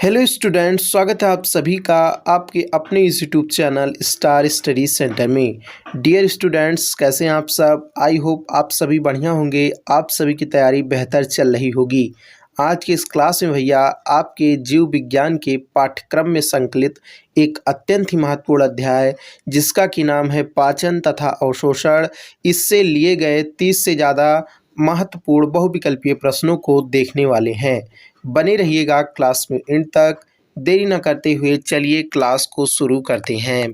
Hello students, स्वागत है आप सभी का आपके अपने इस YouTube channel star study centre में। डियर स्टूडेंट्स, कैसे हैं आप सब? आई होप आप सभी बढ़िया होंगे। आप सभी की तैयारी बेहतर चल रही होगी। आज के इस क्लास में भैया आपके जीव विज्ञान के पाठ्यक्रम में संकलित एक अत्यंत ही महत्वपूर्ण अध्याय जिसका कि नाम है पाचन तथा अवशोषण, इससे लिए गए 30 से ज़्यादा महत्वपूर्ण बहुविकल्पीय प्रश्नों को देखने वाले हैं। बने रहिएगा क्लास में एंड तक। देरी न करते हुए चलिए क्लास को शुरू करते हैं।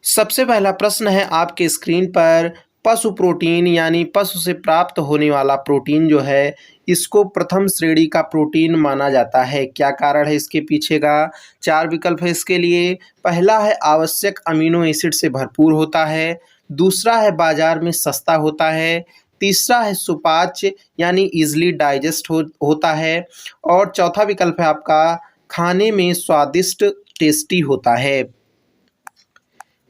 सबसे पहला प्रश्न है आपके स्क्रीन पर। पशु प्रोटीन यानी पशु से प्राप्त होने वाला प्रोटीन जो है इसको प्रथम श्रेणी का प्रोटीन माना जाता है। क्या कारण है इसके पीछे का? 4 विकल्प है इसके लिए। पहला है आवश्यक अमीनो एसिड से भरपूर होता है। दूसरा है बाजार में सस्ता होता है। तीसरा है सुपाच्य यानी इजली डाइजेस्ट होता है। और चौथा विकल्प है आपका खाने में स्वादिष्ट टेस्टी होता है।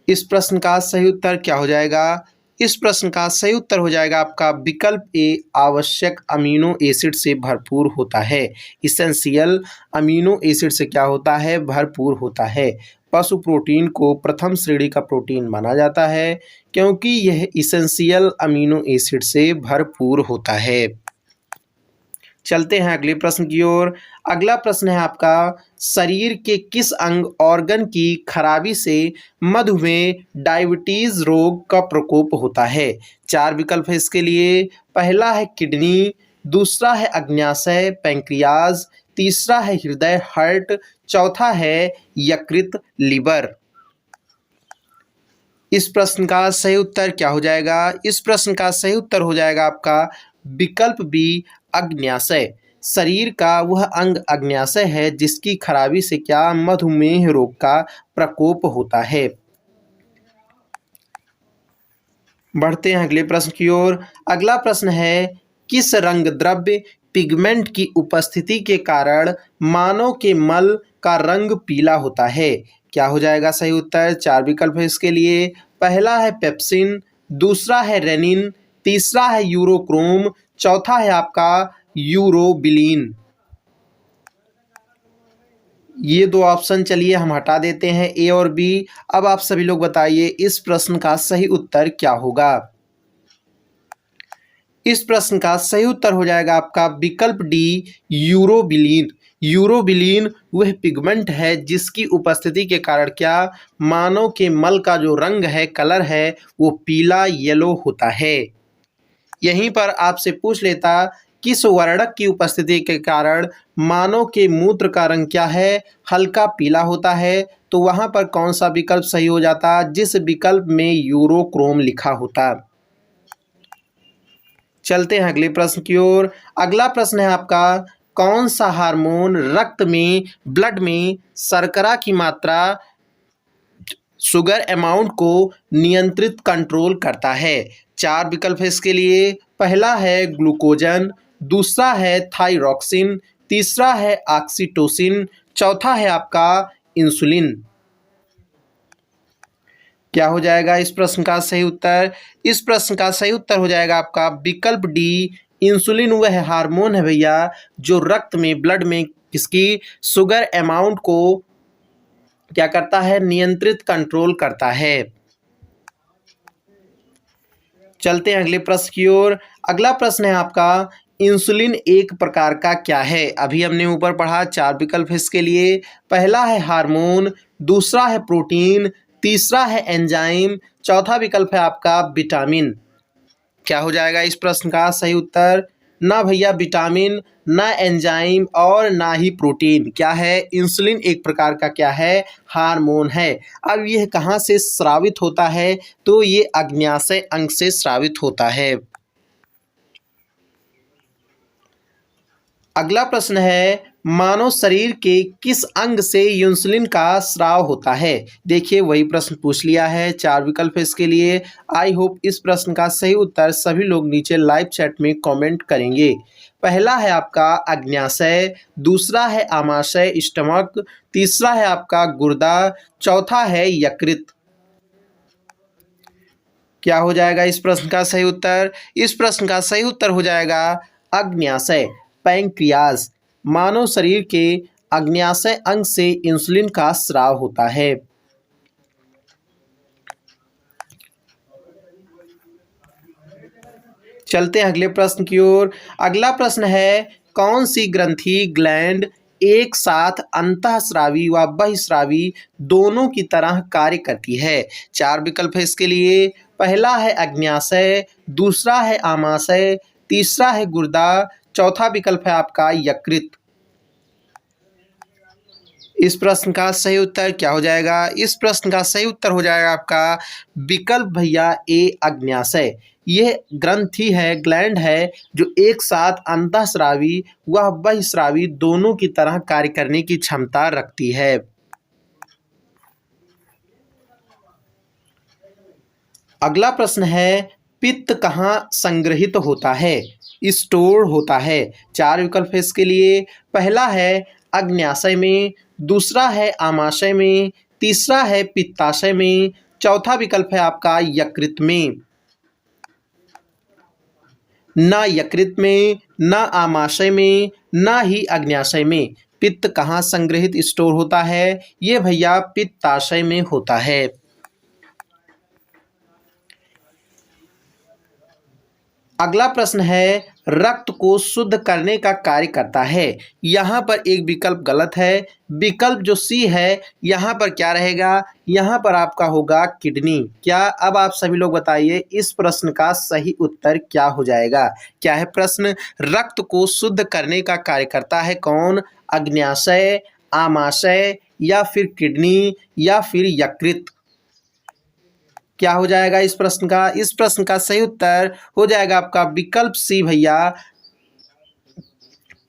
इस प्रश्न का सही उत्तर क्या हो जाएगा? इस प्रश्न का सही उत्तर हो जाएगा आपका विकल्प ए, आवश्यक अमीनो एसिड से भरपूर होता है। इसेंशियल अमीनो एसिड से क्या होता है? भरपूर होता है। पशु प्रोटीन को प्रथम श्रेणी का प्रोटीन माना जाता है क्योंकि यह इसेंशियल अमीनो एसिड से भरपूर होता है। चलते हैं अगले प्रश्न की ओर। अगला प्रश्न है आपका, शरीर के किस अंग ऑर्गन की खराबी से मधुमेह डायबिटीज रोग का प्रकोप होता है? 4 विकल्प है इसके लिए। पहला है किडनी, दूसरा है अग्न्याशय पैंक्रियाज, तीसरा है हृदय हार्ट, चौथा है यकृत लिवर। इस प्रश्न का सही उत्तर क्या हो जाएगा? इस प्रश्न का सही उत्तर हो जाएगा आपका विकल्प बी, अग्न्याशय। शरीर का वह अंग अग्न्याशय है जिसकी खराबी से क्या मधुमेह रोग का प्रकोप होता है। बढ़ते हैं अगले प्रश्न की ओर। अगला प्रश्न है, किस रंग द्रव्य पिगमेंट की उपस्थिति के कारण मानव के मल का रंग पीला होता है? क्या हो जाएगा सही उत्तर? 4 विकल्प है इसके लिए। पहला है पेप्सिन, दूसरा है रेनिन, तीसरा है यूरोक्रोम, चौथा है आपका यूरोबिलिन। ये दो ऑप्शन चलिए हम हटा देते हैं, ए और बी। अब आप सभी लोग बताइए इस प्रश्न का सही उत्तर क्या होगा? इस प्रश्न का सही उत्तर हो जाएगा आपका विकल्प डी, यूरोबिलिन। यूरोबिलिन वह पिगमेंट है जिसकी उपस्थिति के कारण क्या मानव के मल का जो रंग है, कलर है, वो पीला येलो होता है। यहीं पर आपसे पूछ लेता किस वर्णक की उपस्थिति के कारण मानव के मूत्र का रंग क्या है? हल्का पीला होता है। तो वहां पर कौन सा विकल्प सही हो जाता? जिस विकल्प में यूरोक्रोम लिखा होता। चलते हैं अगले प्रश्न की ओर। अगला प्रश्न है आपका, कौन सा हार्मोन रक्त में ब्लड में शर्करा की मात्रा शुगर अमाउंट को नियंत्रित कंट्रोल करता है? 4 विकल्प है इसके लिए। पहला है ग्लूकोजन, दूसरा है थायरॉक्सिन, तीसरा है ऑक्सीटोसिन, चौथा है आपका इंसुलिन। क्या हो जाएगा इस प्रश्न का सही उत्तर? इस प्रश्न का सही उत्तर हो जाएगा आपका विकल्प डी, इंसुलिन वह हार्मोन है भैया जो रक्त में ब्लड में किसकी शुगर अमाउंट को क्या करता है? नियंत्रित कंट्रोल करता है। चलते हैं अगले प्रश्न की ओर। अगला प्रश्न है आपका, इंसुलिन एक प्रकार का क्या है? अभी हमने ऊपर पढ़ा, 4 विकल्प है इसके लिए। पहला है हार्मोन, दूसरा है प्रोटीन, तीसरा है एंजाइम, चौथा विकल्प है आपका विटामिन। क्या हो जाएगा इस प्रश्न का सही उत्तर? ना भैया विटामिन, ना एंजाइम और ना ही प्रोटीन। क्या है? इंसुलिन एक प्रकार का क्या है? हार्मोन है। अब यह कहाँ से स्रावित होता है? तो ये अग्न्याशय अंग से स्रावित होता है। अगला प्रश्न है, मानव शरीर के किस अंग से इंसुलिन का स्राव होता है? देखिए वही प्रश्न पूछ लिया है। 4 विकल्प है इसके लिए। आई होप इस प्रश्न का सही उत्तर सभी लोग नीचे लाइव चैट में कमेंट करेंगे। पहला है आपका अग्न्याशय, दूसरा है आमाशय स्टमक, तीसरा है आपका गुर्दा, चौथा है यकृत। क्या हो जाएगा इस प्रश्न का सही उत्तर? इस प्रश्न का सही उत्तर हो जाएगा अग्न्याशय पैंक्रियाज। मानव शरीर के अग्न्याशय अंग से इंसुलिन का स्राव होता है। चलते हैं अगले प्रश्न की ओर। अगला प्रश्न है, कौन सी ग्रंथि ग्लैंड एक साथ अंतःस्रावी व बहिस्रावी दोनों की तरह कार्य करती है? चार विकल्प है इसके लिए। पहला है अग्न्याशय, दूसरा है आमाशय, तीसरा है गुर्दा, चौथा विकल्प है आपका यकृत। इस प्रश्न का सही उत्तर क्या हो जाएगा? इस प्रश्न का सही उत्तर हो जाएगा आपका विकल्प भैया ए, अग्न्याशय। यह ग्रंथि है, ग्लैंड है, जो एक साथ अंतःस्रावी व बहिस्रावी दोनों की तरह कार्य करने की क्षमता रखती है। अगला प्रश्न है, पित्त कहाँ संग्रहित होता है, स्टोर होता है? चार विकल्प है इसके लिए। पहला है अग्न्याशय में, दूसरा है आमाशय में, तीसरा है पित्ताशय में, चौथा विकल्प है आपका यकृत में। ना यकृत में, ना आमाशय में, ना ही अग्न्याशय में पित्त कहाँ संग्रहित स्टोर होता है? ये भैया पित्ताशय में होता है। अगला प्रश्न है, रक्त को शुद्ध करने का कार्य करता है। यहाँ पर एक विकल्प गलत है। विकल्प जो सी है, यहाँ पर क्या रहेगा? यहाँ पर आपका होगा किडनी। क्या? अब आप सभी लोग बताइए इस प्रश्न का सही उत्तर क्या हो जाएगा? क्या है प्रश्न? रक्त को शुद्ध करने का कार्य करता है कौन? अग्न्याशय, आमाशय, या फिर किडनी, या फिर यकृत? क्या हो जाएगा इस प्रश्न का? इस प्रश्न का सही उत्तर हो जाएगा आपका विकल्प सी भैया,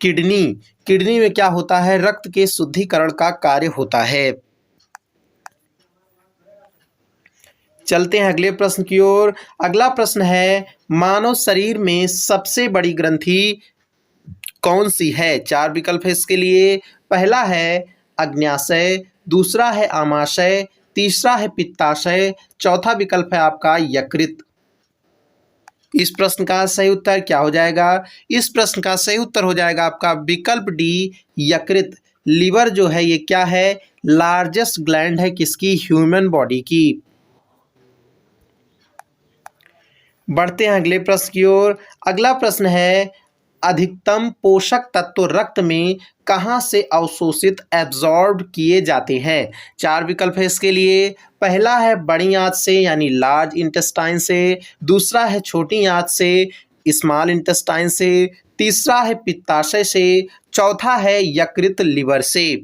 किडनी। किडनी में क्या होता है? रक्त के शुद्धिकरण का कार्य होता है। चलते हैं अगले प्रश्न की ओर। अगला प्रश्न है, मानव शरीर में सबसे बड़ी ग्रंथि कौन सी है? चार विकल्प है इसके लिए। पहला है अग्न्याशय, दूसरा है आमाशय, तीसरा है पित्ताशय, चौथा विकल्प है आपका यकृत। इस प्रश्न का सही उत्तर क्या हो जाएगा? इस प्रश्न का सही उत्तर हो जाएगा आपका विकल्प डी, यकृत। लीवर जो है ये क्या है? लार्जेस्ट ग्लैंड है किसकी? ह्यूमन बॉडी की। बढ़ते हैं अगले प्रश्न की ओर। अगला प्रश्न है, अधिकतम पोषक तत्व रक्त में कहाँ से अवशोषित एब्जॉर्ब किए जाते हैं? चार विकल्प है इसके लिए। पहला है बड़ी आंत से यानी लार्ज इंटेस्टाइन से, दूसरा है छोटी आंत से स्मॉल इंटेस्टाइन से, तीसरा है पित्ताशय से, चौथा है यकृत लिवर से।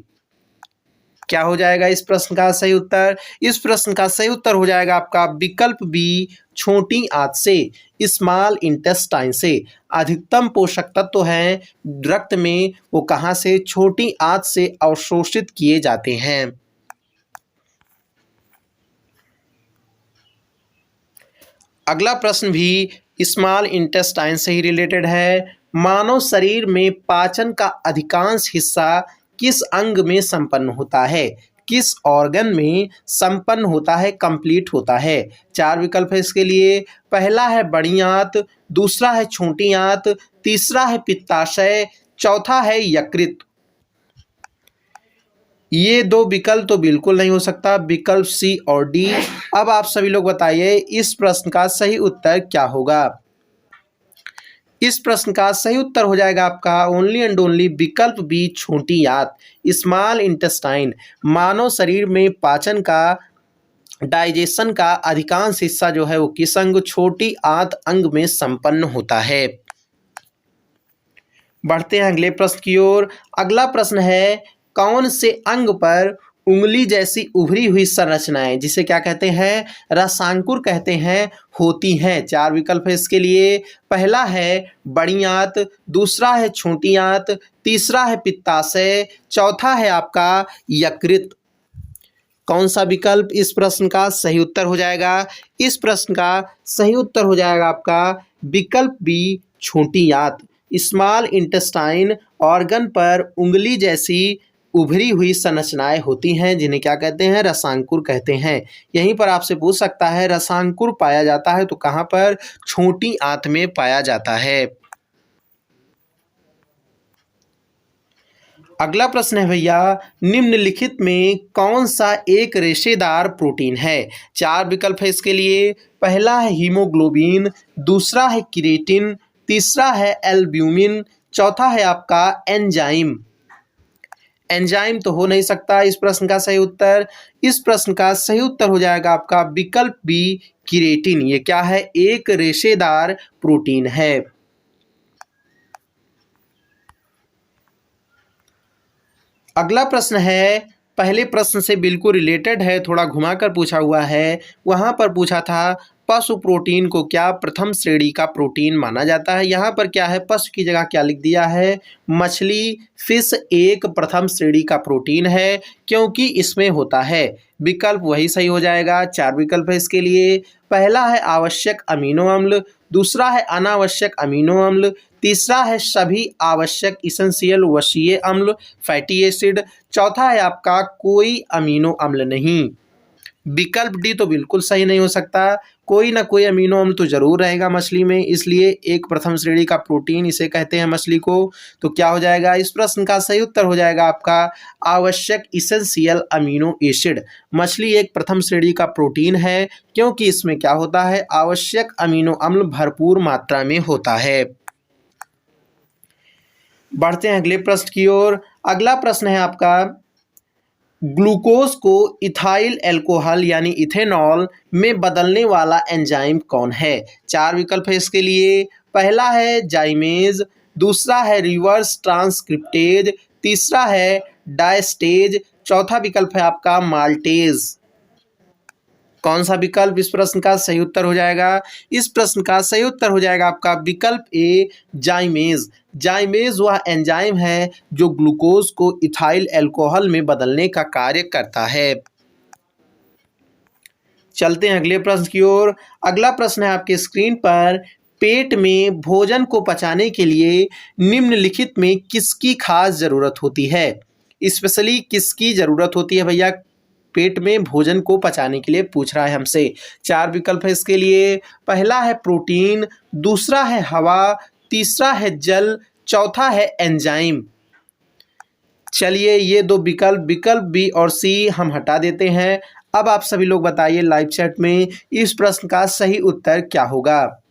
क्या हो जाएगा इस प्रश्न का सही उत्तर? इस प्रश्न का सही उत्तर हो जाएगा आपका विकल्प बी, छोटी आंत से, स्मॉल इंटेस्टाइन से। अधिकतम पोषक तत्व हैं रक्त में, वो कहाँ से? छोटी आंत से अवशोषित किए जाते हैं। अगला प्रश्न भी स्मॉल इंटेस्टाइन से ही रिलेटेड है। मानव शरीर में पाचन का अधिकांश हिस्सा किस अंग में संपन्न होता है? किस ऑर्गन में संपन्न होता है, कंप्लीट होता है? चार विकल्प है इसके लिए। पहला है बड़ी आंत, दूसरा है छोटी आंत, तीसरा है पित्ताशय, चौथा है यकृत। ये दो विकल्प तो बिल्कुल नहीं हो सकता, विकल्प सी और डी। अब आप सभी लोग बताइए इस प्रश्न का सही उत्तर क्या होगा? इस प्रश्न का सही उत्तर हो जाएगा आपका ओनली एंड ओनली विकल्प बी, छोटी आंत, स्मॉल इंटेस्टाइन। मानव शरीर में पाचन का, डाइजेशन का अधिकांश हिस्सा जो है वो किस अंग? छोटी आंत अंग में संपन्न होता है। बढ़ते हैं अगले प्रश्न की ओर। अगला प्रश्न है, कौन से अंग पर उंगली जैसी उभरी हुई संरचनाएं, जिसे क्या कहते हैं? रसांकुर कहते हैं, होती हैं? चार विकल्प है इसके लिए। पहला है बड़ी आंत, दूसरा है छोटी आंत, तीसरा है पित्ताशय, चौथा है आपका यकृत। कौन सा विकल्प इस प्रश्न का सही उत्तर हो जाएगा? इस प्रश्न का सही उत्तर हो जाएगा आपका विकल्प बी, छोटी आंत। स्मॉल इंटेस्टाइन ऑर्गन पर उंगली जैसी उभरी हुई संरचनाएं होती हैं, जिन्हें क्या कहते हैं? रसांकुर कहते हैं। यहीं पर आपसे पूछ सकता है रसांकुर पाया जाता है तो कहाँ पर? छोटी आंत में पाया जाता है। अगला प्रश्न है भैया, निम्नलिखित में कौन सा एक रेशेदार प्रोटीन है? चार विकल्प है इसके लिए। पहला है हीमोग्लोबिन, दूसरा है क्रिएटिन, तीसरा है एल्ब्यूमिन, चौथा है आपका एंजाइम। एंजाइम तो हो नहीं सकता इस प्रश्न का सही उत्तर। इस प्रश्न का सही उत्तर हो जाएगा आपका विकल्प बी, क्रिएटिन। ये क्या है? एक रेशेदार प्रोटीन है। अगला प्रश्न है, पहले प्रश्न से बिल्कुल रिलेटेड है, थोड़ा घुमाकर पूछा हुआ है। वहाँ पर पूछा था पशु प्रोटीन को क्या प्रथम श्रेणी का प्रोटीन माना जाता है? यहाँ पर क्या है, पशु की जगह क्या लिख दिया है? मछली, फिश एक प्रथम श्रेणी का प्रोटीन है क्योंकि इसमें होता है। विकल्प वही सही हो जाएगा। चार विकल्प है इसके लिए। पहला है आवश्यक अमीनो अम्ल, दूसरा है अनावश्यक अमीनो अम्ल, तीसरा है सभी आवश्यक इसेंशियल वसीय अम्ल फैटी एसिड, चौथा है आपका कोई अमीनो अम्ल नहीं। विकल्प डी तो बिल्कुल सही नहीं हो सकता। कोई ना कोई अमीनो अम्ल तो जरूर रहेगा मछली में, इसलिए एक प्रथम श्रेणी का प्रोटीन इसे कहते हैं मछली को। तो क्या हो जाएगा? इस प्रश्न का सही उत्तर हो जाएगा आपका आवश्यक इसेंशियल अमीनो एसिड। मछली एक प्रथम श्रेणी का प्रोटीन है क्योंकि इसमें क्या होता है? आवश्यक अमीनो अम्ल भरपूर मात्रा में होता है। बढ़ते हैं अगले प्रश्न की ओर। अगला प्रश्न है आपका, ग्लूकोज को इथाइल अल्कोहल यानी इथेनॉल में बदलने वाला एंजाइम कौन है? चार विकल्प है इसके लिए। पहला है जाइमेज, दूसरा है रिवर्स ट्रांसक्रिप्टेज, तीसरा है डायस्टेज, चौथा विकल्प है आपका माल्टेज। कौन सा विकल्प इस प्रश्न का सही उत्तर हो जाएगा? इस प्रश्न का सही उत्तर हो जाएगा आपका विकल्प ए, जाइमेज। जाइमेज वह एंजाइम है जो ग्लूकोज को इथाइल अल्कोहल में बदलने का कार्य करता है। चलते हैं अगले प्रश्न की ओर। अगला प्रश्न है आपके स्क्रीन पर, पेट में भोजन को पचाने के लिए निम्नलिखित में किसकी खास जरूरत होती है? स्पेशली किसकी जरूरत होती है भैया? पेट में भोजन को पचाने के लिए पूछ रहा है हमसे। चार विकल्प है इसके लिए। पहला है प्रोटीन, दूसरा है हवा, तीसरा है जल, चौथा है एंजाइम। चलिए ये दो विकल्प बी और सी हम हटा देते हैं। अब आप सभी लोग बताइए लाइव चैट में इस प्रश्न का सही उत्तर क्या होगा?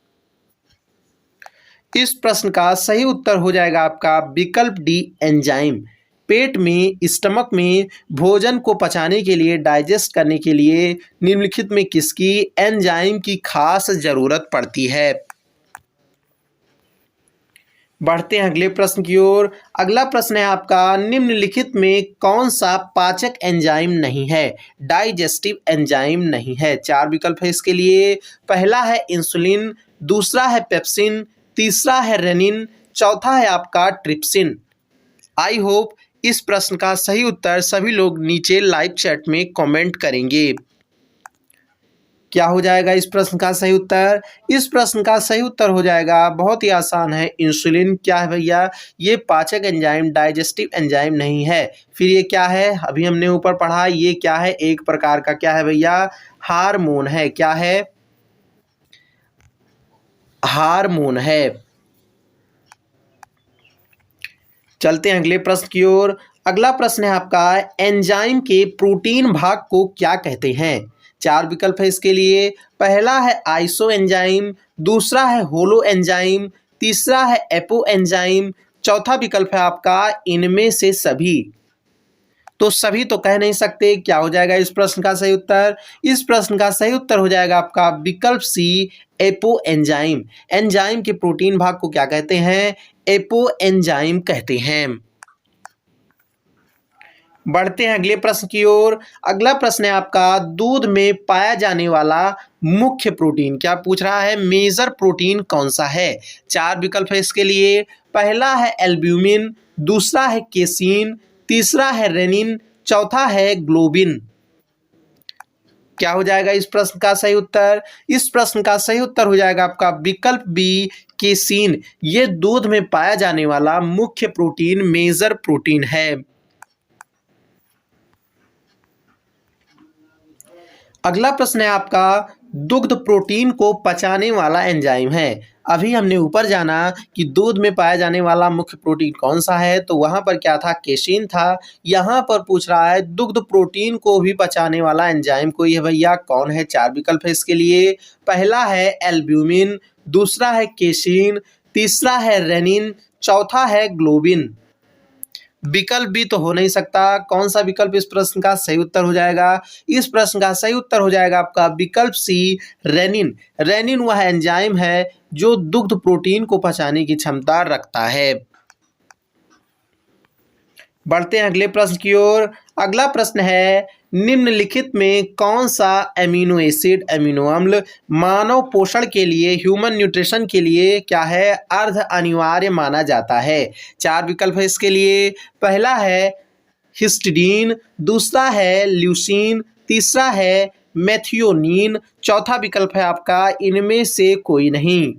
इस प्रश्न का सही उत्तर हो जाएगा आपका विकल्प डी, एंजाइम। पेट में, स्टमक में भोजन को पचाने के लिए, डाइजेस्ट करने के लिए निम्नलिखित में किसकी, एंजाइम की खास जरूरत पड़ती है। बढ़ते हैं अगले प्रश्न की ओर। अगला प्रश्न है आपका, निम्नलिखित में कौन सा पाचक एंजाइम नहीं है? डाइजेस्टिव एंजाइम नहीं है। चार विकल्प है इसके लिए। पहला है इंसुलिन, दूसरा है पेप्सिन, तीसरा है रेनिन, चौथा है आपका ट्रिप्सिन। आई होप इस प्रश्न का सही उत्तर सभी लोग नीचे लाइव चैट में कमेंट करेंगे। क्या हो जाएगा इस प्रश्न का सही उत्तर? इस प्रश्न का सही उत्तर हो जाएगा, बहुत ही आसान है, इंसुलिन। क्या है भैया? ये पाचक एंजाइम, डाइजेस्टिव एंजाइम नहीं है। फिर ये क्या है? अभी हमने ऊपर पढ़ा, ये क्या है? एक प्रकार का क्या है भैया? हार्मोन है। क्या है? हार्मोन है। चलते हैं अगले प्रश्न की ओर। अगला प्रश्न है आपका, एंजाइम के प्रोटीन भाग को क्या कहते हैं? चार विकल्प है इसके लिए। पहला है आइसो एंजाइम, दूसरा है होलो एंजाइम, तीसरा है एपो एंजाइम, चौथा विकल्प है आपका इनमें से सभी। तो सभी तो कह नहीं सकते। क्या हो जाएगा इस प्रश्न का सही उत्तर? इस प्रश्न का सही उत्तर हो जाएगा आपका विकल्प सी, एपो एंजाइम। एंजाइम के प्रोटीन भाग को क्या कहते हैं? एपो एंजाइम कहते हैं। बढ़ते हैं अगले प्रश्न की ओर। अगला प्रश्न है आपका, दूध में पाया जाने वाला मुख्य प्रोटीन, क्या पूछ रहा है? मेजर प्रोटीन कौन सा है? चार विकल्प है इसके लिए। पहला है एल्ब्यूमिन, दूसरा है केसीन, तीसरा है रेनिन, चौथा है ग्लोबिन। क्या हो जाएगा इस प्रश्न का सही उत्तर? इस प्रश्न का सही उत्तर हो जाएगा आपका विकल्प बी, केसीन। ये दूध में पाया जाने वाला मुख्य प्रोटीन, मेजर प्रोटीन है। अगला प्रश्न है आपका, दुग्ध प्रोटीन को पचाने वाला एंजाइम है। अभी हमने ऊपर जाना कि दूध में पाया जाने वाला मुख्य प्रोटीन कौन सा है, तो वहाँ पर क्या था, केसिन था। यहाँ पर पूछ रहा है दुग्ध प्रोटीन को भी पचाने वाला एंजाइम कोई है भैया, कौन है? 4 विकल्प है इसके लिए। पहला है एल्ब्यूमिन, दूसरा है केसिन, तीसरा है रेनिन, चौथा है ग्लोबिन। विकल्प भी तो हो नहीं सकता। कौन सा विकल्प इस प्रश्न का सही उत्तर हो जाएगा? इस प्रश्न का सही उत्तर हो जाएगा आपका विकल्प सी, रेनिन। रेनिन वह एंजाइम है जो दुग्ध प्रोटीन को पचाने की क्षमता रखता है। बढ़ते हैं अगले प्रश्न की ओर। अगला प्रश्न है, निम्नलिखित में कौन सा एमिनो एसिड, एमिनो अम्ल मानव पोषण के लिए, ह्यूमन न्यूट्रिशन के लिए क्या है, अर्ध अनिवार्य माना जाता है? 4 विकल्प है इसके लिए। पहला है हिस्टिडीन, दूसरा है ल्यूसीन, तीसरा है मेथियोनीन, चौथा विकल्प है आपका इनमें से कोई नहीं।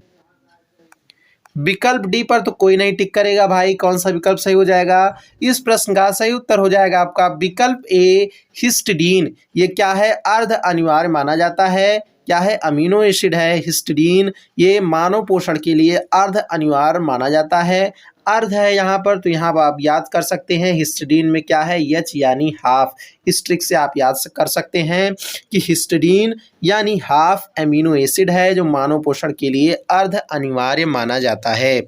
विकल्प डी पर तो कोई नहीं टिक करेगा भाई। कौन सा विकल्प सही हो जाएगा? इस प्रश्न का सही उत्तर हो जाएगा आपका विकल्प ए, हिस्टिडीन। ये क्या है, अर्ध अनिवार्य माना जाता है। क्या है, अमीनो एसिड है हिस्टिडीन। ये मानव पोषण के लिए अर्ध अनिवार्य माना जाता है। अर्ध है यहाँ पर, तो यहाँ आप याद कर सकते हैं हिस्टिडीन में क्या है, एच यानी हाफ। इस ट्रिक से आप याद कर सकते हैं कि हिस्टिडीन यानी हाफ एमिनो एसिड है जो मानव पोषण के लिए अर्ध अनिवार्य माना जाता है।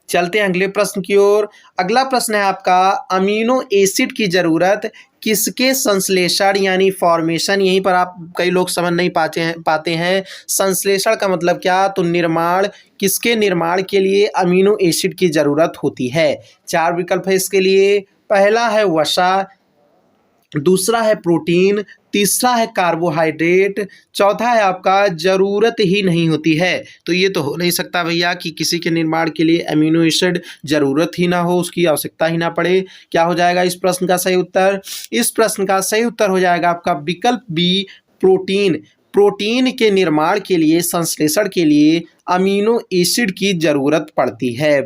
चलते हैं अगले प्रश्न की ओर। अगला प्रश्न है आपका, अमीनो एसिड की जरूरत किसके संश्लेषण यानी फॉर्मेशन, यहीं पर आप कई लोग समझ नहीं पाते हैं संश्लेषण का मतलब क्या, तो निर्माण, किसके निर्माण के लिए अमीनो एसिड की जरूरत होती है? 4 विकल्प है इसके लिए। पहला है वसा, दूसरा है प्रोटीन, तीसरा है कार्बोहाइड्रेट, चौथा है आपका जरूरत ही नहीं होती है। तो ये तो हो नहीं सकता भैया कि किसी के निर्माण के लिए अमीनो एसिड जरूरत ही ना हो, उसकी आवश्यकता ही ना पड़े। क्या हो जाएगा इस प्रश्न का सही उत्तर? इस प्रश्न का सही उत्तर हो जाएगा आपका विकल्प बी, प्रोटीन। प्रोटीन के निर्माण के लिए, संश्लेषण के लिए अमीनो एसिड की जरूरत पड़ती है।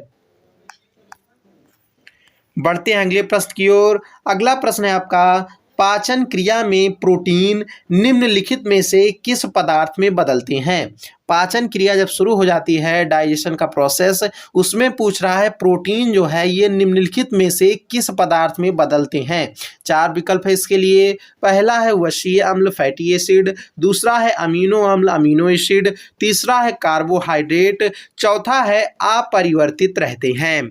बढ़ते हैं अगले प्रश्न की ओर। अगला प्रश्न है आपका, पाचन क्रिया में प्रोटीन निम्नलिखित में से किस पदार्थ में बदलते हैं? पाचन क्रिया जब शुरू हो जाती है, डाइजेशन का प्रोसेस, उसमें पूछ रहा है प्रोटीन जो है ये निम्नलिखित में से किस पदार्थ में बदलते हैं? 4 विकल्प है इसके लिए। पहला है वसीय अम्ल, फैटी एसिड, दूसरा है अमीनो अम्ल, अमीनो एसिड, तीसरा है कार्बोहाइड्रेट, चौथा है अपरिवर्तित रहते हैं।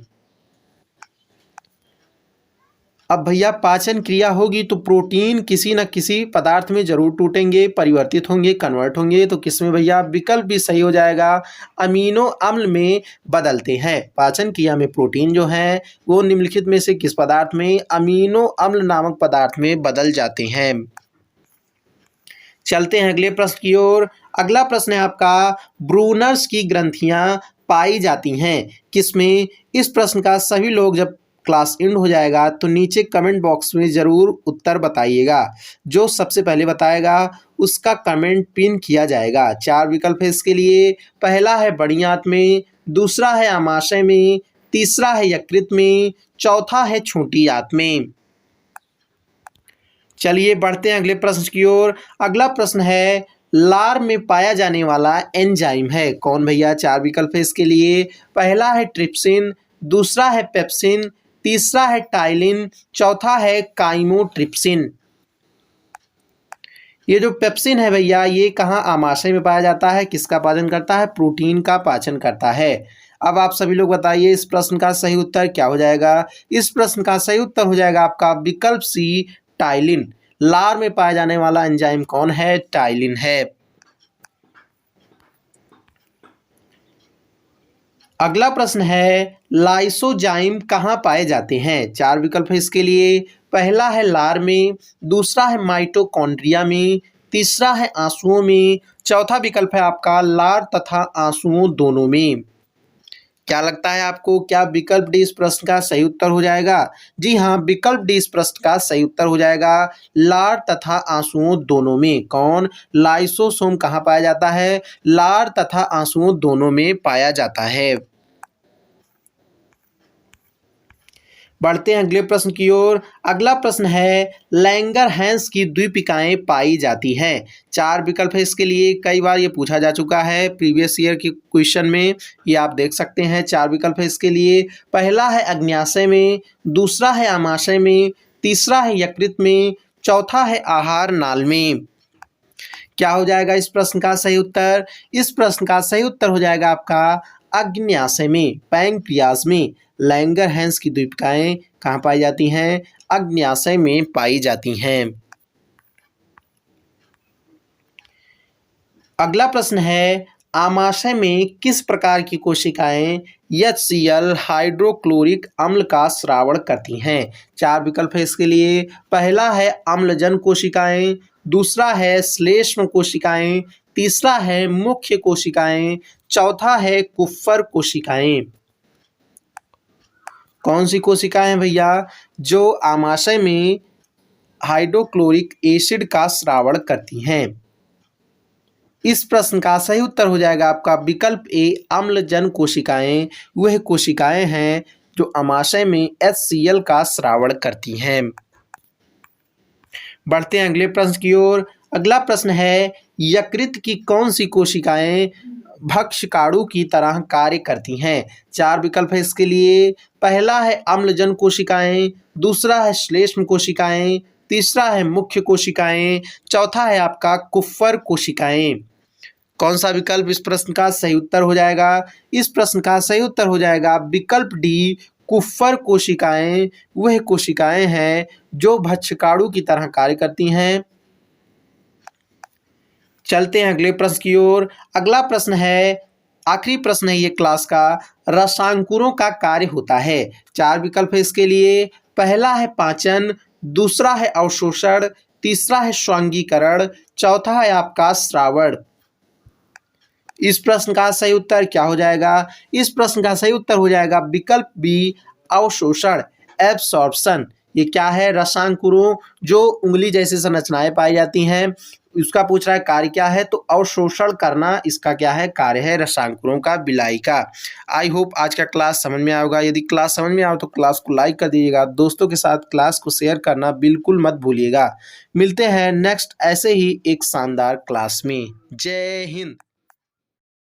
अब भैया पाचन क्रिया होगी तो प्रोटीन किसी न किसी पदार्थ में जरूर टूटेंगे, परिवर्तित होंगे, कन्वर्ट होंगे। तो किसमें भैया? विकल्प भी सही हो जाएगा, अमीनो अम्ल में बदलते हैं। पाचन क्रिया में प्रोटीन जो है वो निम्नलिखित में से किस पदार्थ में? अमीनो अम्ल नामक पदार्थ में बदल जाते हैं। चलते हैं अगले प्रश्न की ओर। अगला प्रश्न है आपका, ब्रूनर्स की ग्रंथियां पाई जाती हैं किसमें? इस प्रश्न का सभी लोग जब क्लास एंड हो जाएगा तो नीचे कमेंट बॉक्स में ज़रूर उत्तर बताइएगा। जो सबसे पहले बताएगा उसका कमेंट पिन किया जाएगा। 4 विकल्प है इसके लिए। पहला है बड़ी आंत में, दूसरा है आमाशय में, तीसरा है यकृत में, चौथा है छोटी आंत में। चलिए बढ़ते हैं अगले प्रश्न की ओर। अगला प्रश्न है, लार में पाया जाने वाला एंजाइम है कौन भैया? 4 विकल्प है इसके लिए। पहला है ट्रिप्सिन, दूसरा है पेप्सिन, तीसरा है टाइलिन, चौथा है काइमोट्रिप्सिन। ये जो पेप्सिन है भैया ये कहाँ आमाशय में पाया जाता है, किसका पाचन करता है? प्रोटीन का पाचन करता है। अब आप सभी लोग बताइए इस प्रश्न का सही उत्तर क्या हो जाएगा? इस प्रश्न का सही उत्तर हो जाएगा आपका विकल्प सी, टाइलिन। लार में पाया जाने वाला एंजाइम कौन है? टाइलिन है। अगला प्रश्न है, लाइसोजाइम कहाँ पाए जाते हैं? 4 विकल्प है इसके लिए। पहला है लार में, दूसरा है माइटोकॉन्ड्रिया में, तीसरा है आंसुओं में, चौथा विकल्प है आपका लार तथा आंसुओं दोनों में। क्या लगता है आपको, क्या विकल्प डी इस प्रश्न का सही उत्तर हो जाएगा? जी हाँ, विकल्प डी इस प्रश्न का सही उत्तर हो जाएगा, लार तथा आंसुओं दोनों में। कौन? लाइसोसोम कहाँ पाया जाता है? लार तथा आंसुओं दोनों में पाया जाता है। बढ़ते हैं अगले प्रश्न की ओर। अगला प्रश्न है लैंगरहैंस की द्वीपिकाएं पाई जाती है। 4 विकल्प है इसके लिए, कई बार ये पूछा जा चुका है प्रीवियस ईयर के क्वेश्चन में, ये आप देख सकते हैं। 4 विकल्प है इसके लिए। पहला है अग्न्याशय में, दूसरा है आमाशय में, तीसरा है यकृत में, चौथा है आहार नाल में। क्या हो जाएगा इस प्रश्न का सही उत्तर? इस प्रश्न का सही उत्तर हो जाएगा आपका अग्न्याशय में, पैंक्रियाज में। लैंगरहैंस की द्वीपिकाएं कहाँ पाई जाती हैं? अग्न्याशय में पाई जाती हैं। अगला प्रश्न है आमाशय में किस प्रकार की कोशिकाएं HCl हाइड्रोक्लोरिक अम्ल का स्रावण करती हैं? 4 विकल्प है इसके लिए। पहला है अम्लजन कोशिकाएं, दूसरा है श्लेष्म कोशिकाएं, तीसरा है मुख्य कोशिकाएं, चौथा है कुफ्फर कोशिकाएं। कौन सी कोशिकाएं हैं भैया जो आमाशय में हाइड्रोक्लोरिक एसिड का स्रावण करती हैं? इस प्रश्न का सही उत्तर हो जाएगा आपका विकल्प ए अम्लजन कोशिकाएं। वह कोशिकाएं हैं जो आमाशय में HCl का स्रावण करती हैं। बढ़ते हैं अगले प्रश्न की ओर। अगला प्रश्न है यकृत की कौन सी कोशिकाएं भक्षकाणु की तरह कार्य करती हैं? 4 विकल्प है इसके लिए। पहला है अम्लजन कोशिकाएं, दूसरा है श्लेष्म कोशिकाएं, तीसरा है मुख्य कोशिकाएं, चौथा है आपका कुफ्फर कोशिकाएं। कौन सा विकल्प इस प्रश्न का सही उत्तर हो जाएगा? इस प्रश्न का सही उत्तर हो जाएगा विकल्प डी कुफ्फर कोशिकाएं। वह कोशिकाएं हैं जो भक्षकाणु की तरह कार्य करती हैं। चलते हैं अगले प्रश्न की ओर। अगला प्रश्न है, आखिरी प्रश्न है ये क्लास का, रसांकुरों का कार्य होता है। 4 विकल्प है इसके लिए। पहला है पाचन, दूसरा है अवशोषण, तीसरा है स्वांगीकरण, चौथा है आपका श्रावण। इस प्रश्न का सही उत्तर क्या हो जाएगा? इस प्रश्न का सही उत्तर हो जाएगा विकल्प बी अवशोषण, एब्सॉर्प्शन। ये क्या है? रसांकुरों जो उंगली जैसी संरचनाएं पाई जाती हैं, उसका पूछ रहा है कार्य क्या है, तो अवशोषण करना इसका क्या है? कार्य है रसांकुरों का, बिलाई का। आई होप आज का क्लास समझ में आया होगा। यदि क्लास समझ में आए तो क्लास को लाइक कर दीजिएगा, दोस्तों के साथ क्लास को शेयर करना बिल्कुल मत भूलिएगा। मिलते हैं नेक्स्ट ऐसे ही एक शानदार क्लास में। जय हिंद।